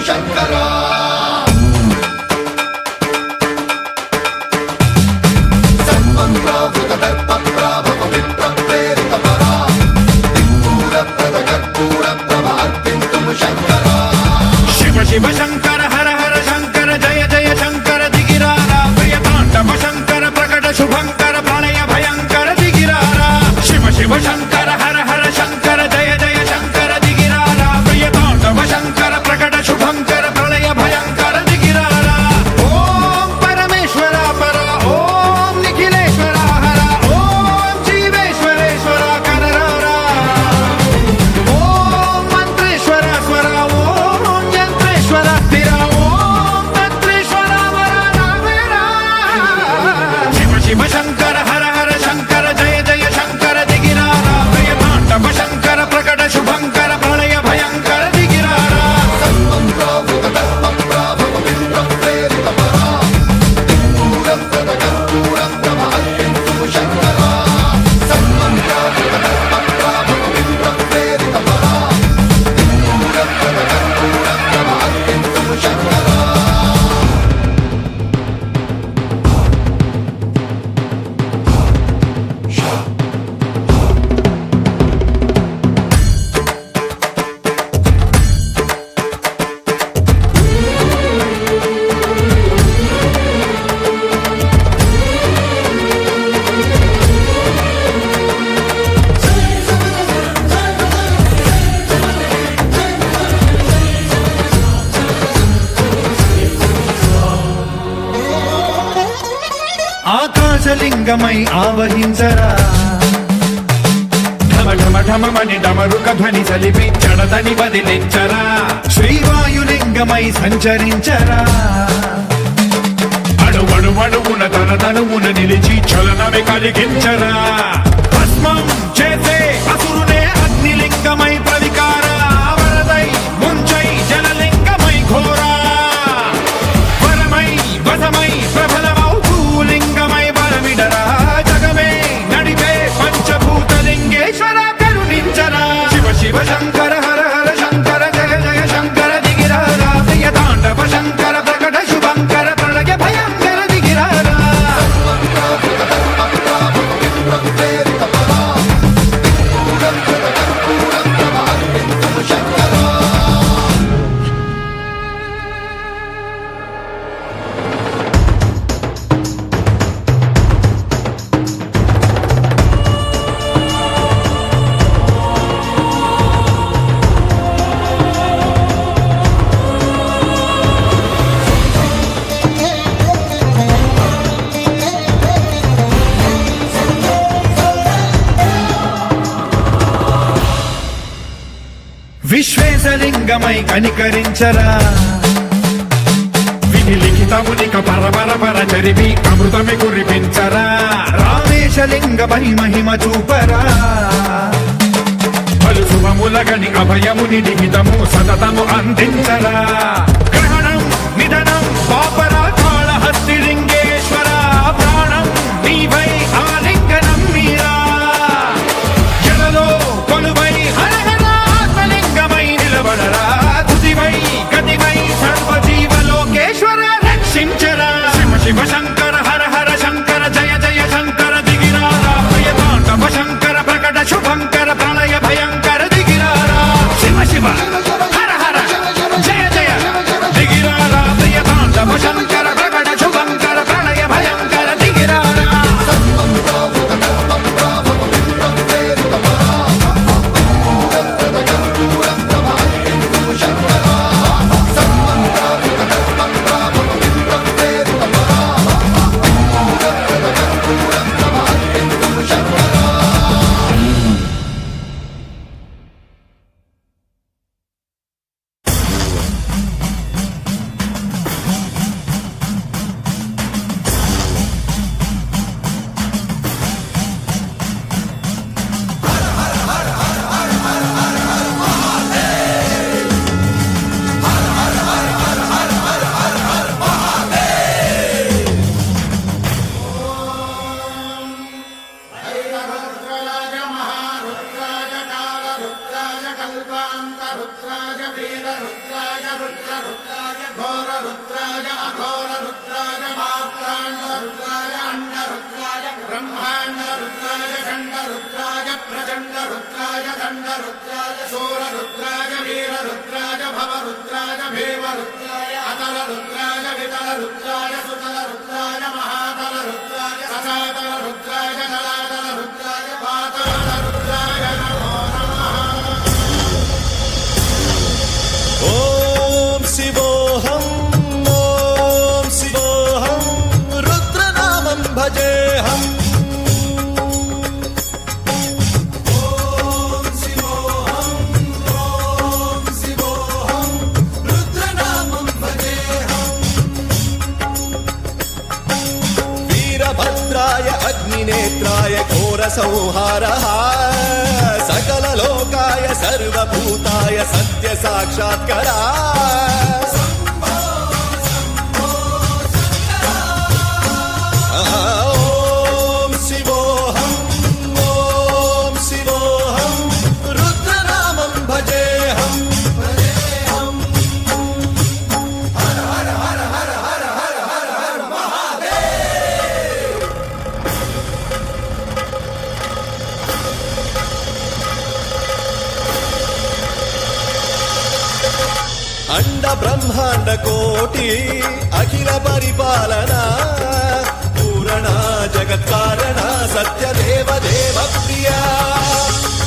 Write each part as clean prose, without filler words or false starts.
శంకరా శివ శంకర హర హర శంకర జయ జయ శంకర దిగిరారా ప్రియతాండవ శంకర ప్రకట శుభంకర ప్రళయ భయంకర దిగిరారా శివ శివ శంకర హర హర శంకర జయ జయ శంకర దిగిరారా ప్రియతాండవ శంకర ప్రకట శుభంకర ప్రళయ భయంకర దిగిరారా ఓం పరమేశ్వర పర ఓం నిఖిలేశ్వర హర ఓం జీవేశ్వరేశ్వర కరరారా ఓం మంత్రేశ్వర స్వర ఓం యంత్రేశ్వర స్థిర ఓం తంత్రేశ్వర వర రామేరా శివ శివ శంకర హర హర శంకర జయ జయ శంకర దిగిరారా ప్రియతాండవ శంకర ప్రకట శుభంకర ప్రళయ భయంకర దిగిరారా ఆకాశలింగమై ఆవహించరా ఢమ ఢమ ఢమమని డమరుక ధ్వని సలిపి చడదని వదిలించరా శ్రీవాయులింగమై సంచరించరా అణువణువున తన తనువున నిలిచి చలనమే కలిగించరా భస్మం చేసే అసురునే అగ్నిలింగమై ప్రవికార వరదై ముంచై జలలింగమై ఘోరా వరమై వసమై ప్రబలమౌ భూలింగమై బలమిడరా జగమే నడిపే పంచభూతలింగేశ్వర కరుణించరా శివ శివ శంకర హర హర శంకర జయ జయ శంకర దిగిరారా ప్రియతాండవ శంకర ప్రకట శుభంకర ప్రళయ భయంకర దిగిరారా విశ్వేశలింగమై కనికరించరా విధి లిఖితమునిక పరపర పర చరివి అమృతమి కురిపించరా రామేశలింగమై మహిమ చూపరా పలు శుభములగని అభయముని లిఖితము సతతము అందించరా గ్రహణం నిధనం పాపరా కాళహస్తి లింగేశ్వర ప్రాణం నీవై ఆలింగనం మీరా జలలో కొలువై హర హర ఆత్మలింగమై నిలబడరా తుదివై గతివై సర్వజీవలోకేశ్వర రక్షించరా శివ శివ శంకర హర హర శంకర జయ జయ శంకర దిగిరారా ప్రియతాండవ శంకర ప్రకట శుభంకర ప్రళయ భయంకర దిగిరారా శివ శివ హర హర జయ జయ దిగిరారా ప్రియతాండవ रुद्राय शूररुद्राय वीररुद्राय भवरुद्राय भीमरुद्राय अतलरुद्राय वितलरुद्राय सुतलरुद्राय महातलरुद्राय सनातलरुद्राय जलातलरुद्राय पातालरुद्राय नमो नमः। ॐ शिवोऽहं रुद्रनामं भजेऽहम्। वीरभद्राय अग्निनेत्राय घोरसंहारः सकललोकाय सर्वभूताय सत्यसाक्षात्करा। ॐ शिवोऽहं रुद्रनामं भजेऽहम्। अंड ब्रह्मांड कोटि अखिल परिपालना पूरणा जगत्कारणा सत्य देव देव प्रिया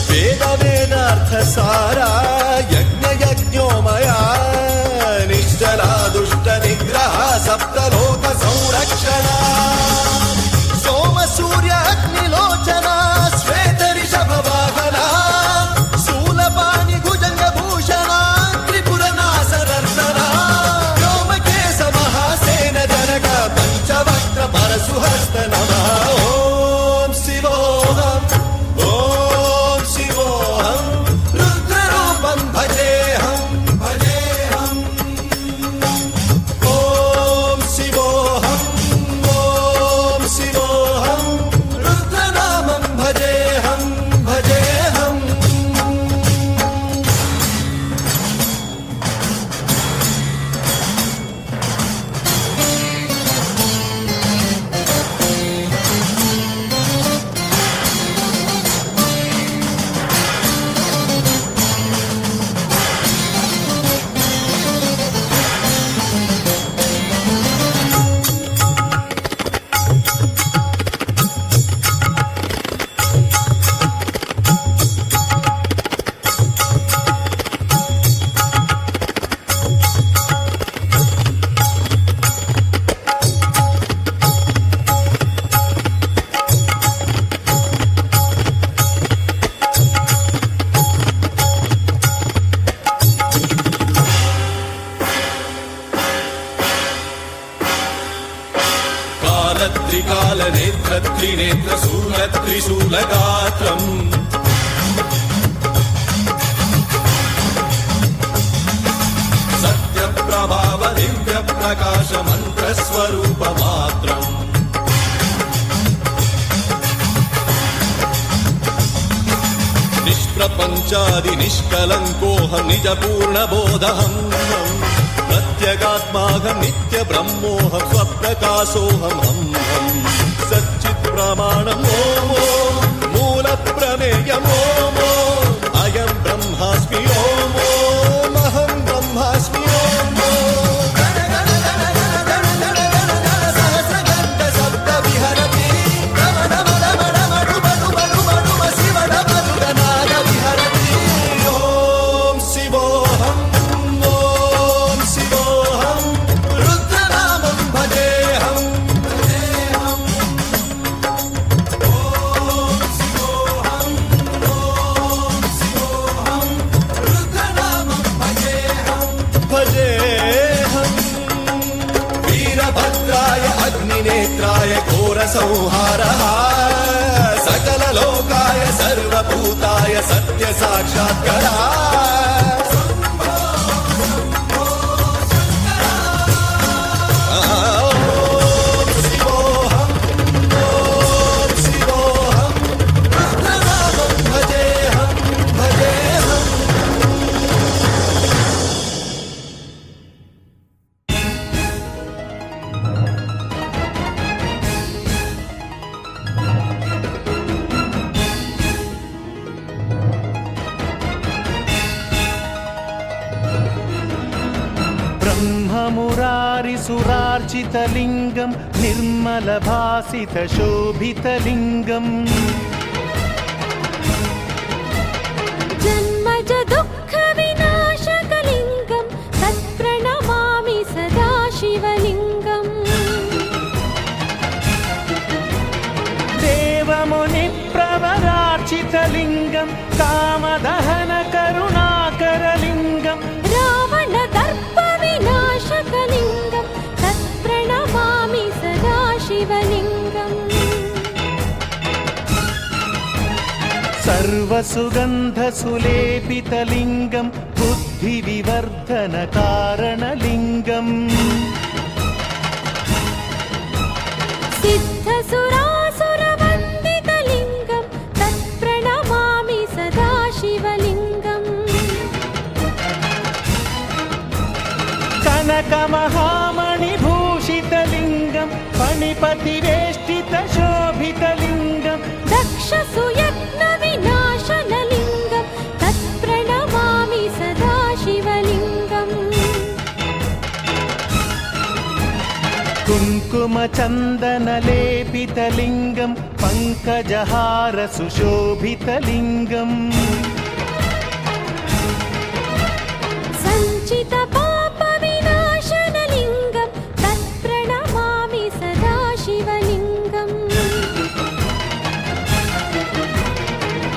वेद वेदार्थ सारा यज्ञ यज्ञोमया निश्चला दुष्ट निग्रह सप्तलोक संरक्षणा सोम सूर्य अग्निलोचना श्वेत ऋषभ वाहना शूलपाणि भुजंग भूषणा परशुहस्त नमः। ॐ शिवोऽहं रुद्ररूपं भजेऽहम्। ॐ शिवोऽहं रुद्रनामं भजेऽहम्। त्रिकालनेत्र त्रिनेत्र शूलत्रिशूलगात्रम् सत्यप्रभाव दिव्य प्रकाश मन्त्रस्वरूपमात्रम् निष्प्रपञ्चादि निष्कलङ्कोऽहं निजपूर्णबोधहम् प्रत्यगात्माहं नित्य ब्रह्मोऽहं स्वप्रकाशोऽहम् सच्चित् प्रमाणम् ॐ मूल प्रमेयम् ॐ अयं ब्रह्मास्मि ॐ अहं ब्रह्मास्मि अग्निनेत्राय घोरसंहारः सकललोकाय सर्वभूताय सत्यसाक्षात्करा। सुरार्चितलिङ्गं निर्मलभासितशोभितलिङ्गम् जन्मज दुःखविनाशकलिङ्गं तत्प्रणमामि सदा शिवलिङ्गम् देवमुनिप्रवरार्चितलिङ्गं कामदहनकरुणाकरलिङ्गं रावणदर्पविनाशकलिङ्गं तत्प्रणमामि सदा शिवलिङ्गम् सर्वसुगन्धसुलेपितलिङ्गं बुद्धिविवर्धनकारणलिङ्गम् सिद्धसुरासुरवन्दितलिङ्गं तत्प्रणमामि सदा शिवलिङ्गम् कनकमहामणिभूषितलिङ्गं फणिपतिवेष्टितशोभितलिङ्गं दक्षसुयत्नविनाशनलिङ्गं तत्प्रणमामि सदा शिवलिङ्गम् कुङ्कुमचन्दनलेपितलिङ्गं पङ्कजहारसुशोभितलिङ्गम् सञ्चितपापविनाशनलिङ्गं तत्प्रणमामि सदा शिवलिङ्गम्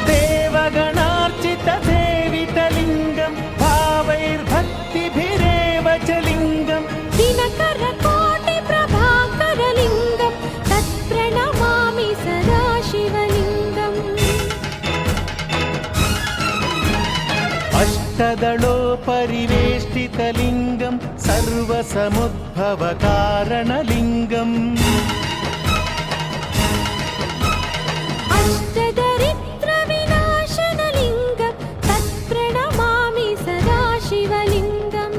देवगणार्चितसेवितलिङ्गं भावैर्भक्तिभिरेव च लिङ्गं दिनकरकोटिप्रभाकरलिङ्गं तत्प्रणमामि सदा शिवलिङ्गम् अष्टदलोपरिवेष्टितलिङ्गं सर्वसमुद्भवकारणलिङ्गम् अष्टदरिद्रविनाशनलिङ्गं तत्प्रणमामि सदा शिवलिङ्गम्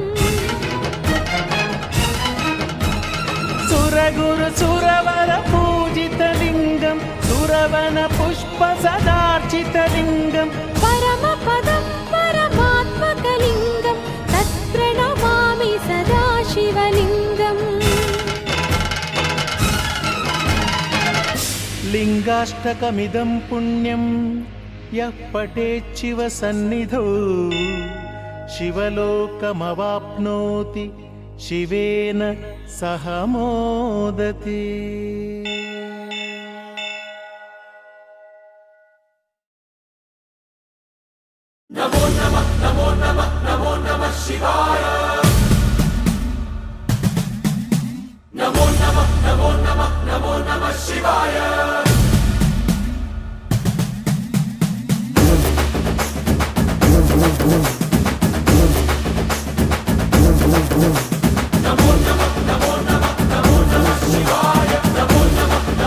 सुरगुरुसुरवरपूजितलिङ्गं सुरवनपुष्पसदार्चितलिङ्गं परमपदं परमात्मकलिङ्गं तत्प्रणमामि सदा शिवलिङ्गम् लिङ्गाष्टकमिदं पुण्यं यः पठेच्छिव सन्निधौ शिवलोकमवाप्नोति शिवेन सह मोदते। नमो नमः शिवाय।